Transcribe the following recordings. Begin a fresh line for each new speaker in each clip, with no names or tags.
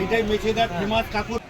এইটাই মেছেদার ফেমাস কাপড়।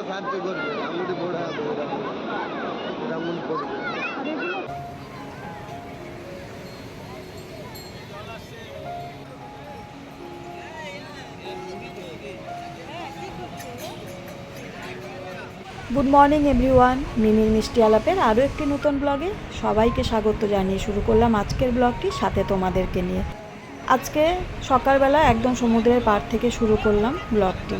সাহায্য করবে আঙুলি বোড়া রামুন করবে।
গুড মর্নিং এভরিওয়ান, মিমির মিষ্টি আলাপের আরও একটি নতুন ব্লগে সবাইকে স্বাগত জানিয়ে শুরু করলাম আজকের ব্লগটি, সাথে তোমাদেরকে নিয়ে। আজকে সকালবেলা একদম সমুদ্রের পাড় থেকে শুরু করলাম ব্লগটি।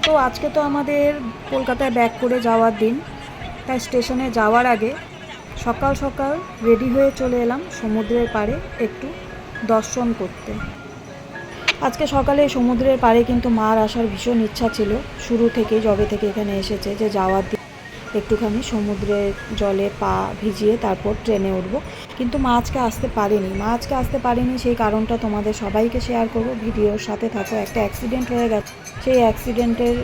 তো আজকে তো আমাদের কলকাতায় ব্যাক করে যাওয়ার দিন, তাই স্টেশনে যাওয়ার আগে সকাল সকাল রেডি হয়ে চলে এলাম সমুদ্রের পাড়ে একটু দর্শন করতে। আজকে সকালে সমুদ্রের পাড়ে কিন্তু মার আসার ভীষণ ইচ্ছা ছিল শুরু থেকেই, যবে থেকে এখানে এসেছে, যে যাওয়ার দিন একটুখানি সমুদ্রের জলে পা ভিজিয়ে তারপর ট্রেনে উঠব। কিন্তু মা আজকে আসতে পারেনি। সেই কারণটা তোমাদের সবাইকে শেয়ার করব, ভিডিওর সাথে থাকো। একটা অ্যাক্সিডেন্ট হয়ে গেছে, সেই অ্যাক্সিডেন্টের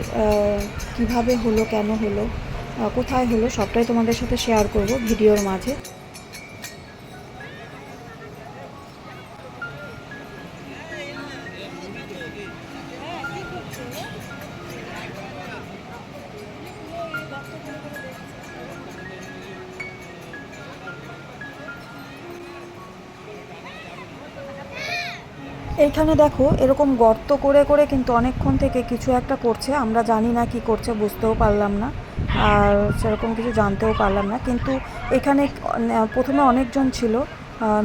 কিভাবে হলো, কেন হলো, কোথায় হলো, সবটাই তোমাদের সাথে শেয়ার করব ভিডিওর মাঝে। এইখানে দেখো এরকম গর্ত করে করে কিন্তু অনেকক্ষণ থেকে কিছু একটা করছে, আমরা জানি না কি করছে, বুঝতেও পারলাম না, আর সেরকম কিছু জানতেও পারলাম না। কিন্তু এখানে প্রথমে অনেকজন ছিল,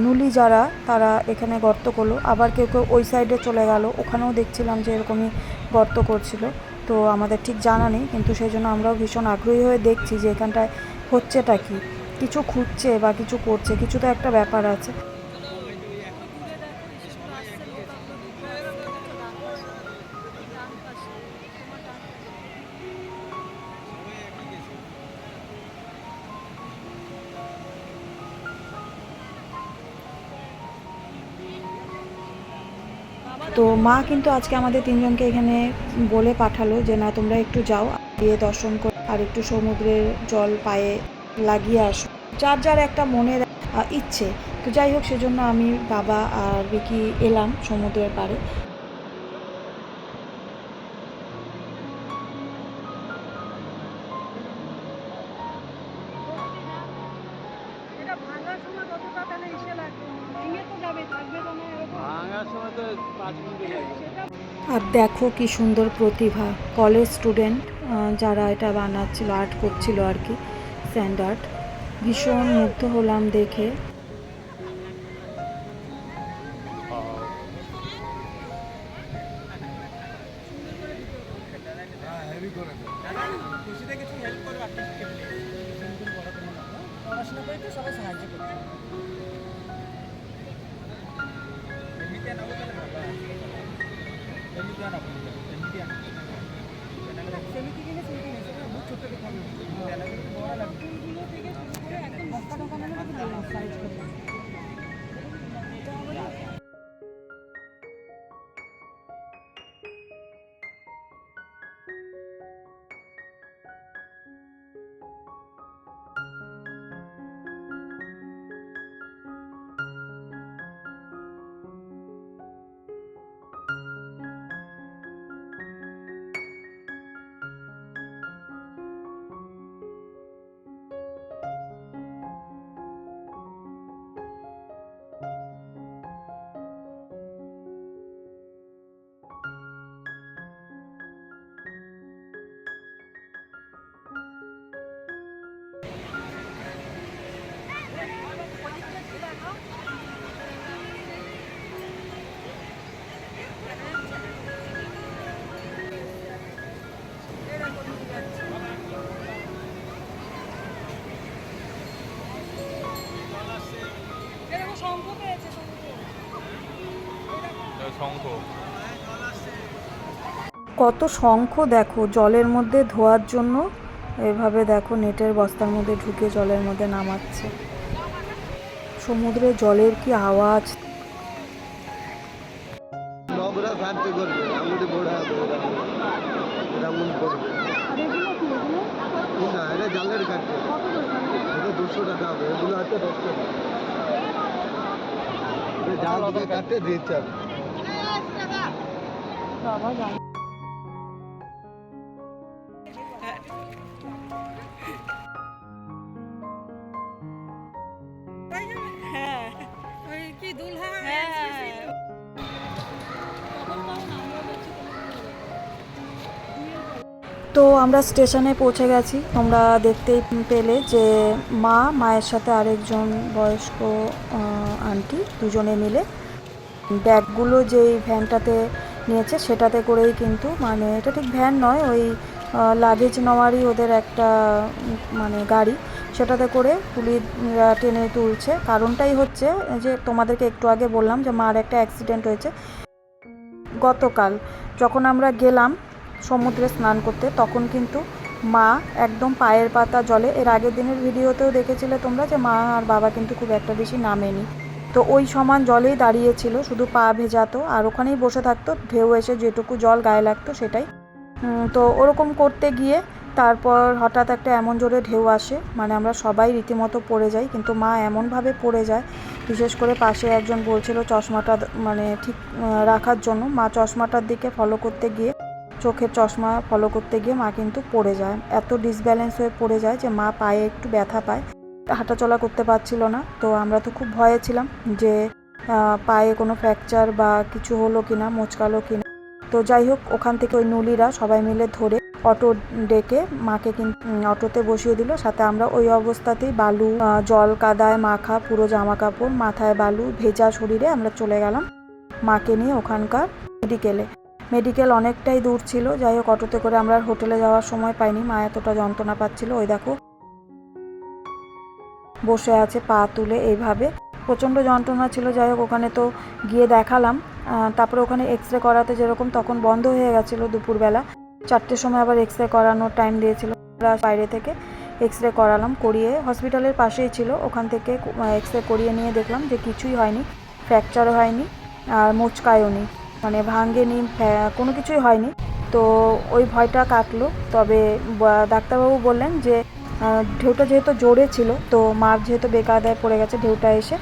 নুলি যারা, তারা এখানে গর্ত করলো, আবার কেউ কেউ ওই সাইডে চলে গেল, ওখানেও দেখছিলাম যে এরকমই গর্ত করছিল। তো আমাদের ঠিক জানা নেই, কিন্তু সেই জন্য আমরাও ভীষণ আগ্রহী হয়ে দেখছি যে এখানটায় হচ্ছেটা কি, কিছু খুঁজছে বা কিছু করছে, কিছু তো একটা ব্যাপার আছে। তো মা কিন্তু আজকে আমাদের তিনজনকে এখানে বলে পাঠালো যে না, তোমরা একটু যাও, গিয়ে দর্শন করো আর একটু সমুদ্রের জল পায়ে লাগিয়ে আসো, যার যার একটা মনের ইচ্ছে। তো যাই হোক, সেজন্য আমি, বাবা আর বিকি এলাম সমুদ্রের পাড়ে। আর দেখো কি সুন্দর প্রতিভা, কলেজ স্টুডেন্ট যারা এটা বানাচ্ছিল, আর্ট করছিল আর কি, স্যান্ড আর্ট। ভীষণ মুগ্ধ হলাম দেখে।
শঙ্খ
কত শঙ্খ দেখো জলের মধ্যে ধোয়ার জন্য, এভাবে দেখো নেটের বস্তার মধ্যে ঢুকে জলের মধ্যে নামাচ্ছে। সমুদ্রে জলের কি আওয়াজ!
নোংরা সারতে করবে, আঙুলি বোড়া এরকম করবে না, এটা জালের কাটবে, এটা 200 টাকা হবে, এগুলো হচ্ছে 10 টাকা। জাল দিয়ে কাটতে দিচ্ছে আমি।
বাবা জানি। তো আমরা স্টেশনে পৌঁছে গেছি। তোমরা দেখতেই পেলে যে মায়ের সাথে আরেকজন বয়স্ক আন্টি দুজনে মিলে ব্যাগগুলো যেই ভ্যানটাতে নিয়েছে সেটাতে করেই কিন্তু, মানে এটা ঠিক ভ্যান নয়, ওই লাগেজ নেওয়ারই ওদের একটা মানে গাড়ি, সেটাতে করে পুলিশরা টেনে তুলছে। কারণটাই হচ্ছে যে তোমাদেরকে একটু আগে বললাম যে মার একটা অ্যাক্সিডেন্ট হয়েছে। গতকাল যখন আমরা গেলাম সমুদ্রে স্নান করতে, তখন কিন্তু মা একদম পায়ের পাতা জলে, এর আগের দিনের ভিডিওতেও দেখেছিলে তোমরা যে মা আর বাবা কিন্তু খুব একটা বেশি নামেনি, তো ওই সমান জলেই দাঁড়িয়েছিল, শুধু পা ভেজাতো আর ওখানেই বসে থাকতো, ঢেউ এসে যেটুকু জল গায়ে লাগতো সেটাই। তো ওরকম করতে গিয়ে তারপর হঠাৎ একটা এমন জোরে ঢেউ আসে, মানে আমরা সবাই রীতিমতো পড়ে যাই, কিন্তু মা এমনভাবে পড়ে যায়, বিশেষ করে পাশে একজন বলছিল চশমাটা মানে ঠিক রাখার জন্য, মা চশমাটার দিকে ফলো করতে গিয়ে, চোখের চশমা ফলো করতে গিয়ে মা কিন্তু পড়ে যায়, এত ডিসব্যালেন্স হয়ে পড়ে যায় যে মা পায়ে একটু ব্যথা পায়, হাঁটাচলা করতে পারছিল না। তো আমরা তো খুব ভয়ে ছিলাম যে পায়ে কোনো ফ্র্যাকচার বা কিছু হলো কিনা, মোচকালো কিনা। তো যাই হোক, ওখান থেকে ওই নুলিরা সবাই মিলে ধরে অটো ডেকে মাকে কিন্তু অটোতে বসিয়ে দিল। সাথে আমরা ওই অবস্থাতেই বালু জল কাদায় মাখা পুরো জামা কাপড়, মাথায় বালু, ভেজা শরীরে আমরা চলে গেলাম মাকে নিয়ে ওখানকার মেডিকেল অনেকটাই দূর ছিল। যাই হোক, অটোতে করে আমরা হোটেলে যাওয়ার সময় পাইনি, মা এতটা যন্ত্রণা পাচ্ছিল। ওই দেখো বসে আছে পা তুলে, এইভাবে প্রচণ্ড যন্ত্রণা ছিল। যাই হোক, ওখানে তো গিয়ে দেখালাম, তারপরে ওখানে এক্স রে করাতে যেরকম, তখন বন্ধ হয়ে গেছিলো দুপুরবেলা, 4টের সময় আবার এক্স রে করানোর টাইম দিয়েছিল। বাইরে থেকে এক্স রে করালাম, করিয়ে হসপিটালের পাশেই ছিল, ওখান থেকে এক্স রে করিয়ে নিয়ে দেখলাম যে কিছুই হয়নি, ফ্র্যাকচারও হয়নি আর মোচকায়ও নি, মানে ভাঙেনি, কোনো কিছুই হয়নি। তো ওই ভয়টা কাটলো। তবে ডাক্তারবাবু বললেন যে ঢেউটা যেহেতু জোরে ছিল, তো মার যেহেতু বেকায়দায় পড়ে গেছে, ঢেউটা এসে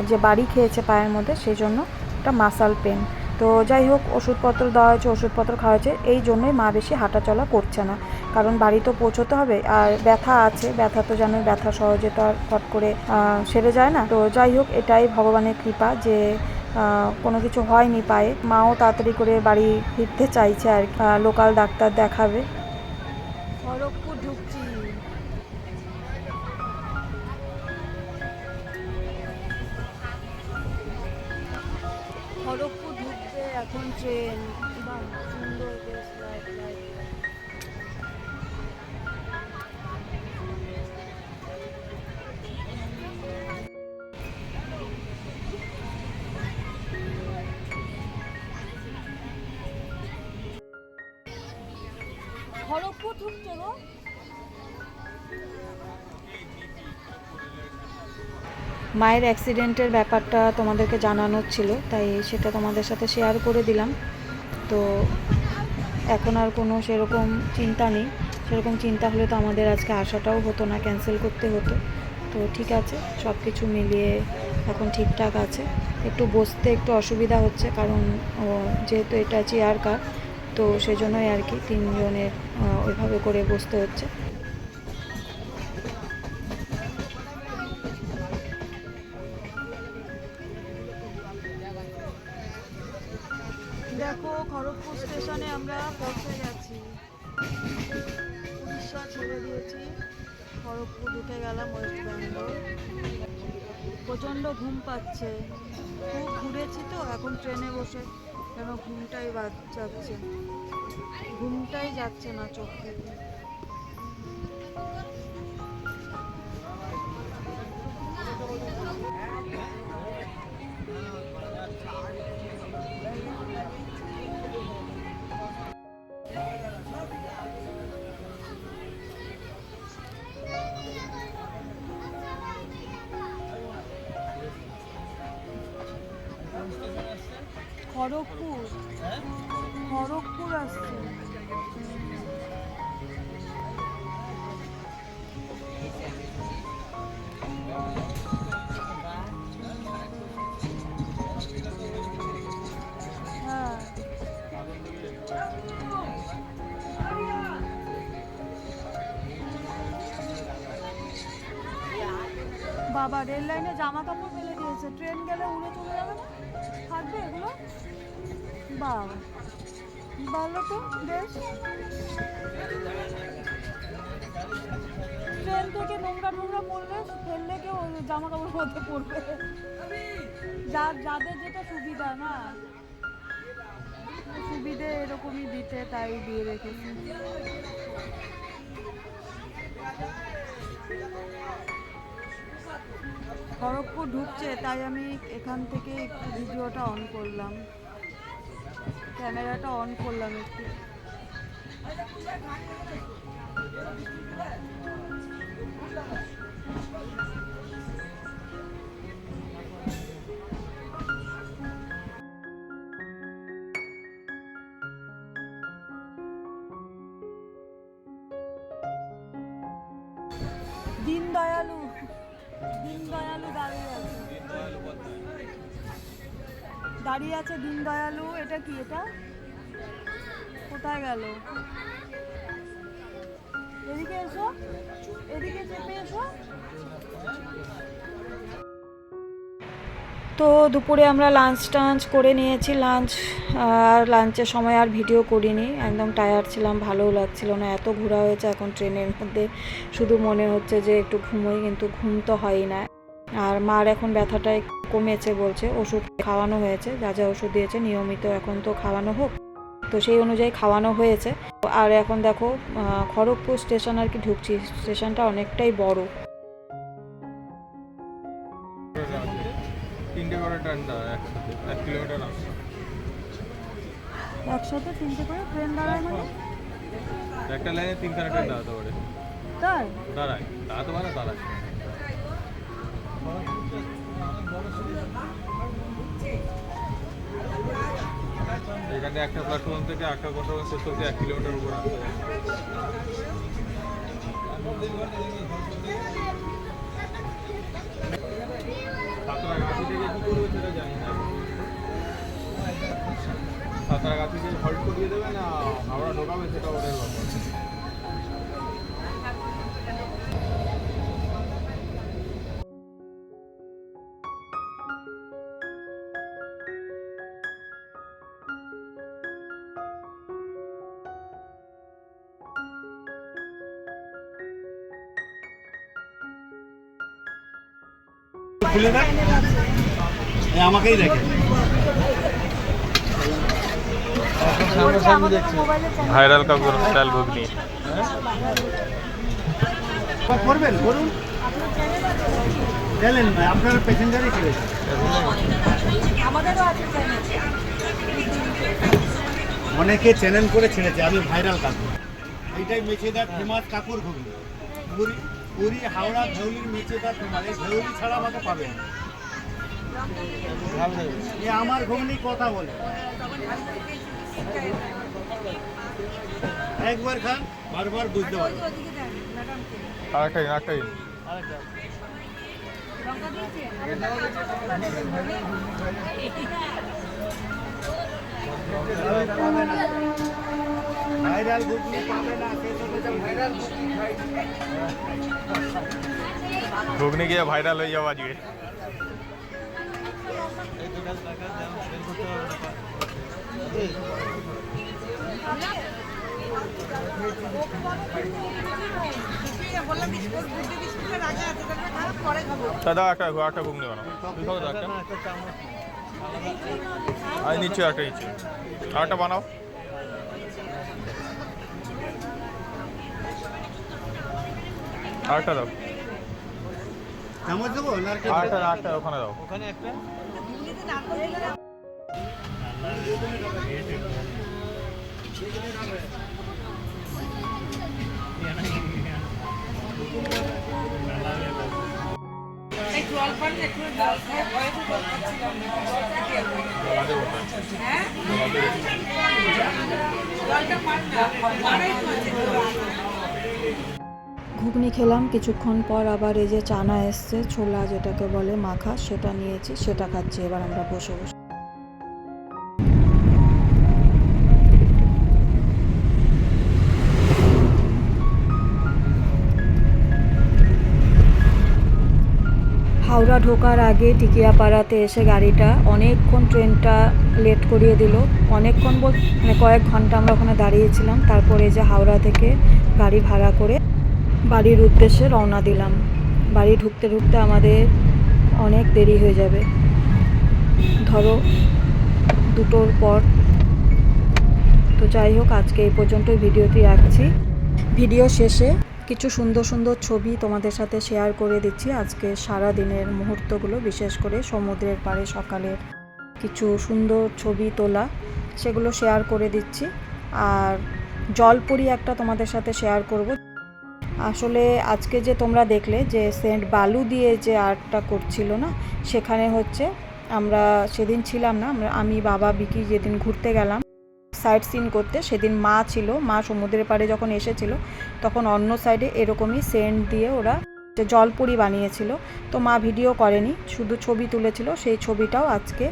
যে বাড়ি খেয়েছে পায়ের মধ্যে, সেই জন্য একটা মাসাল পেন। তো যাই হোক, ওষুধপত্র দেওয়া হয়েছে, ওষুধপত্র খাওয়া হয়েছে, এই জন্যই মা বেশি হাঁটাচলা করছে না, কারণ বাড়ি তো পৌঁছতে হবে, আর ব্যথা আছে, ব্যথা তো জানোই, ব্যথা সহজে তো আর ফট করে সেরে যায় না। তো যাই হোক, এটাই ভগবানের কৃপা যে কোনো কিছু হয়নি পায়ে। মাও তাড়াতাড়ি করে বাড়ি ফিরতে চাইছে আর লোকাল ডাক্তার দেখাবে। খড়গপুর ঢুকছি। খড়গপুর ঢুকতে এখন ট্রেন, বাহ সুন্দর, বেশ লাইট লাইট। খড়গপুর ঢুকছে গো। মায়ের অ্যাক্সিডেন্টের ব্যাপারটা তোমাদেরকে জানানোর ছিল, তাই সেটা তোমাদের সাথে শেয়ার করে দিলাম। তো এখন আর কোনো সেরকম চিন্তা নেই, সেরকম চিন্তা হলে তো আমাদের আজকে আসাটাও হতো না, ক্যান্সেল করতে হতো। তো ঠিক আছে, সব কিছু মিলিয়ে এখন ঠিকঠাক আছে। একটু বসতে একটু অসুবিধা হচ্ছে, কারণ যেহেতু এটা চেয়ার কার, তো সেজন্যই আর কি 3 জনের ওইভাবে করে বসতে হচ্ছে। দেখো, খড়গপুর স্টেশনে আমরা পৌঁছে গেছি, উড়িষ্যা ছেড়ে দিয়েছি, খড়গপুর ঢুকে গেলাম, ওয়েস্ট বেঙ্গল। প্রচণ্ড ঘুম পাচ্ছে, খুব ঘুরেছি তো, এখন ট্রেনে বসে যেন ঘুমটাই যাচ্ছে, ঘুমটাই যাচ্ছে না চোখ থেকে। খড়গপুর, খড়গপুর আসছে। হ্যাঁ, বাবা রেল লাইনে জামা কাপড় ফেলে দিয়েছে, ট্রেন গেলে উড়ে চলে যাবে না, থাকবে এগুলো। বাবা ভালো তো, বেশ। ট্রেন থেকে নোংরা টোংরা পড়লে ফেললে কেউ জামা কাপড় মধ্যে পড়বে। যাদের যেটা সুবিধা না, সুবিধে এরকমই দিতে, তাই দিয়ে রেখেছে। খড়গপুর ঢুকছে, তাই আমি এখান থেকে একটু ভিডিওটা অন করলাম, ক্যামেরাটা অন করলাম একটু। দীনদয়ালু, দীনদয়ালু দাঁড়িয়ে আছে দীনদয়ালু। এটা কি? এটা কোথায় গেল? এদিকে এসো, এদিকে চেপে এসো। তো দুপুরে আমরা লাঞ্চ করে নিয়েছি। আর লাঞ্চের সময় আর ভিডিও করিনি, একদম টায়ার্ড ছিলাম, ভালোও লাগছিল না, এত ঘোরা হয়েছে এখন ট্রেনের মধ্যে। শুধু মনে হচ্ছে যে একটু ঘুমোই, কিন্তু ঘুম তো হয়ই না। আর মার এখন ব্যথাটা একটু কমেছে বলছে, ওষুধ খাওয়ানো হয়েছে, যা যা ওষুধ দিয়েছে নিয়মিত এখন তো খাওয়ানো হোক, তো সেই অনুযায়ী খাওয়ানো হয়েছে। আর এখন দেখো খড়গপুর স্টেশন আর কি ঢুকছি। স্টেশনটা অনেকটাই বড়। একসাথে 3টে করে ট্রেন দাঁড়ায়, মানে
একটা লাইনে 3খানা ট্রেন দাঁড়াতে পারে।
তাই
দাঁড়াতে পারে। এখানে একটা প্ল্যাটফর্ম থেকে একটা প্ল্যাটফর্ম শেষ করতে 1 কিলোমিটার উপর আসতে হবে। সাঁতরাগাছি থেকে কি করবে সেটা জানি না। সাঁতরাগাছি থেকে হল্ট করিয়ে দেবে না হাওড়া ঢোকাবে, সেটা ওদের ব্যাপার।
খুলে দেখ, আমাকেই দেখে
ভাইরাল কাকুর স্টাইল ঘুগনি
করবেন, করুন। জানেন না আপনার প্যাসেঞ্জারই ছেড়েছে, অনেকে চ্যানেল করে ছেড়েছে আমি ভাইরাল কাকু। এইটাই মেচেদার ফেমাস কাকুর ঘুগনি। পুরী হাওড়া ধৌলির মেচেদার ফেমাস। এই ধৌলি ছাড়া আমাকে পাবে না। আমার ঘুগনি কথা বলে, একবার খান বারবার বুঝতে পারবেন।
আরেকটা
ভাইরাল ঘুগনি পাবে না, ভাইরাল
ঘুগনি গিয়ে ভাইরাল হয়ে যাবো আজকে। দাদা একটা ঘুগনি বানাও, তুই খাবো একটা, আর নিচে একটা আরেকটা বানাও। আরেকটা দাও,
চামচ দেবো না?
আরেকটা ওখানে দাও,
ওখানে একটা
জলাতে বসে। জলাতে
ঘুগনি খেলাম, কিছুক্ষণ পর আবার এই যে চানা এসছে, ছোলা যেটাকে বলে মাখা, সেটা নিয়েছি, সেটা খাচ্ছি এবার আমরা বসে বসে। হাওড়া ঢোকার আগে টিকিয়াপাড়াতে এসে গাড়িটা অনেকক্ষণ, ট্রেনটা লেট করিয়ে দিল। অনেকক্ষণ মানে কয়েক ঘন্টা আমরা ওখানে দাঁড়িয়েছিলাম। তারপরে যে হাওড়া থেকে গাড়ি ভাড়া করে বাড়ির উদ্দেশ্যে রওনা দিলাম। বাড়ি ঢুকতে ঢুকতে আমাদের অনেক দেরি হয়ে যাবে, ধরো 2টোর পর। তো যাই হোক, আজকে এই পর্যন্তই ভিডিওটি রাখছি। ভিডিও শেষে কিছু সুন্দর সুন্দর ছবি তোমাদের সাথে শেয়ার করে দিচ্ছি। আজকে সারা দিনের মুহূর্তগুলো, বিশেষ করে সমুদ্রের পাড়ে সকালের কিছু সুন্দর ছবি তোলা, সেগুলো শেয়ার করে দিচ্ছি। আর জলপুরি একটা তোমাদের সাথে শেয়ার করব। আসলে আজকে যে তোমরা দেখলে যে সেন্ট বালু দিয়ে যে আর্টটা করছিল না, সেখানে হচ্ছে আমরা সেদিন ছিলাম না, আমি বাবা বিকি যেদিন ঘুরতে গেলাম সাইট সিন করতে, সেদিন মা ছিল। মা সমুদ্রের পাড়ে যখন এসেছিল তখন অন্য সাইডে এরকমই সেন্ট দিয়ে ওরা যে জলপুরি বানিয়েছিল। তো মা ভিডিও করেনি, শুধু ছবি তুলেছিল। সেই ছবিটাও আজকে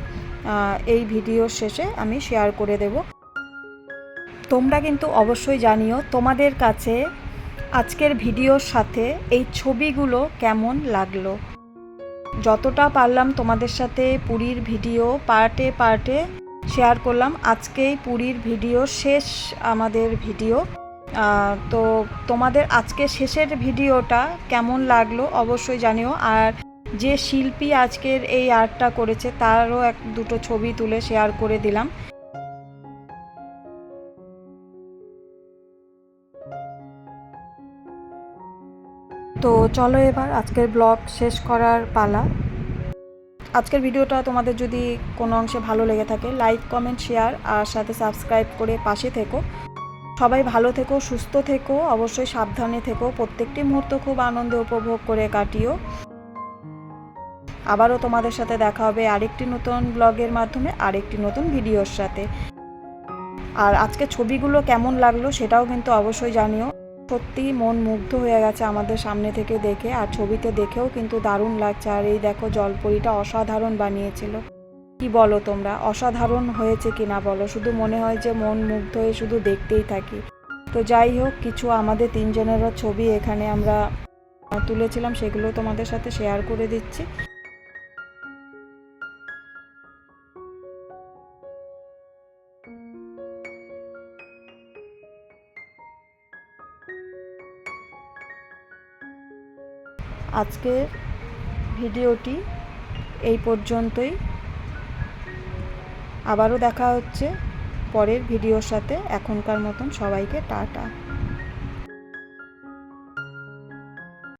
এই ভিডিওর শেষে আমি শেয়ার করে দেব। তোমরা কিন্তু অবশ্যই জানিও তোমাদের কাছে আজকের ভিডিওর সাথে এই ছবিগুলো কেমন লাগলো। যতটা পারলাম তোমাদের সাথে পুরীর ভিডিও পার্টে পার্টে শেয়ার করলাম। আজকেই পুরীর ভিডিও শেষ আমাদের ভিডিও। তো তোমাদের আজকে শেষের ভিডিওটা কেমন লাগলো অবশ্যই জানিও। আর যে শিল্পী আজকের এই আর্টটা করেছে তারও 1-2টো ছবি তুলে শেয়ার করে দিলাম। তো চলো এবার আজকের ব্লগ শেষ করার পালা। আজকের ভিডিওটা তোমাদের যদি কোনো অংশে ভালো লেগে থাকে, লাইক, কমেন্ট, শেয়ার আর সাথে সাবস্ক্রাইব করে পাশে থেকো। সবাই ভালো থেকো, সুস্থ থেকো, অবশ্যই সাবধানে থেকো। প্রত্যেকটি মুহূর্ত খুব আনন্দে উপভোগ করে কাটিও। আবারও তোমাদের সাথে দেখা হবে আরেকটি নতুন ব্লগের মাধ্যমে, আরেকটি নতুন ভিডিওর সাথে। আর আজকে ছবিগুলো কেমন লাগলো সেটাও কিন্তু অবশ্যই জানিও। সত্যি মন মুগ্ধ হয়ে গেছে আমাদের সামনে থেকে দেখে, আর ছবিতে দেখেও কিন্তু দারুণ লাগছে। আর এই দেখো জলপরীটা অসাধারণ বানিয়েছিল। কি বলো তোমরা, অসাধারণ হয়েছে কি না বলো? শুধু মনে হয় যে মন মুগ্ধ হয়ে শুধু দেখতেই থাকি। তো যাই হোক, কিছু আমাদের 3 জনেরও ছবি এখানে আমরা তুলেছিলাম, সেগুলো তোমাদের সাথে শেয়ার করে দিচ্ছি। আজকের ভিডিওটি এই পর্যন্তই। আবারও দেখা হচ্ছে পরের ভিডিওর সাথে। এখনকার মতন সবাইকে টাটা।